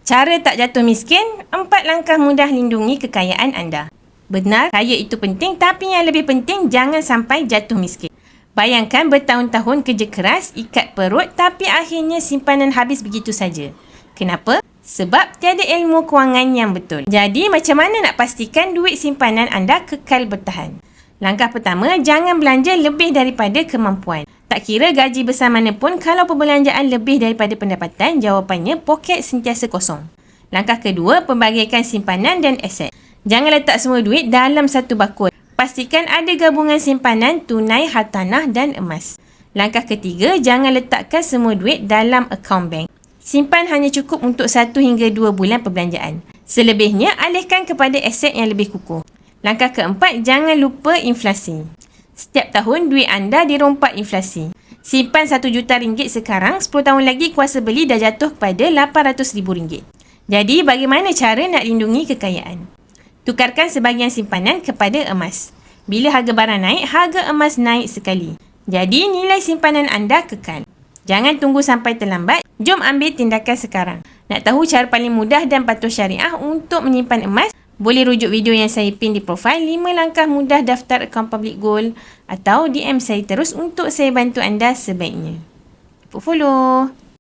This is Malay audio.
Cara tak jatuh miskin, 4 langkah mudah lindungi kekayaan anda. Benar, kaya itu penting, tapi yang lebih penting jangan sampai jatuh miskin. Bayangkan bertahun-tahun kerja keras, ikat perut, tapi akhirnya simpanan habis begitu saja. Kenapa? Sebab tiada ilmu kewangan yang betul. Jadi, macam mana nak pastikan duit simpanan anda kekal bertahan? Langkah pertama, jangan belanja lebih daripada kemampuan. Tak kira gaji besar mana pun, kalau perbelanjaan lebih daripada pendapatan, jawapannya poket sentiasa kosong. Langkah kedua, pembagikan simpanan dan aset. Jangan letak semua duit dalam satu bakul. Pastikan ada gabungan simpanan, tunai, hartanah dan emas. Langkah ketiga, jangan letakkan semua duit dalam akaun bank. Simpan hanya cukup untuk 1 hingga 2 bulan perbelanjaan. Selebihnya, alihkan kepada aset yang lebih kukuh. Langkah keempat, jangan lupa inflasi. Setiap tahun, duit anda dirompak inflasi. Simpan RM1 juta sekarang, 10 tahun lagi kuasa beli dah jatuh kepada RM800,000. Jadi, bagaimana cara nak lindungi kekayaan? Tukarkan sebahagian simpanan kepada emas. Bila harga barang naik, harga emas naik sekali. Jadi, nilai simpanan anda kekal. Jangan tunggu sampai terlambat. Jom ambil tindakan sekarang. Nak tahu cara paling mudah dan patuh syariah untuk menyimpan emas? Boleh rujuk video yang saya pin di profil 5 langkah mudah daftar akaun public gold atau DM saya terus untuk saya bantu anda sebaiknya. Follow.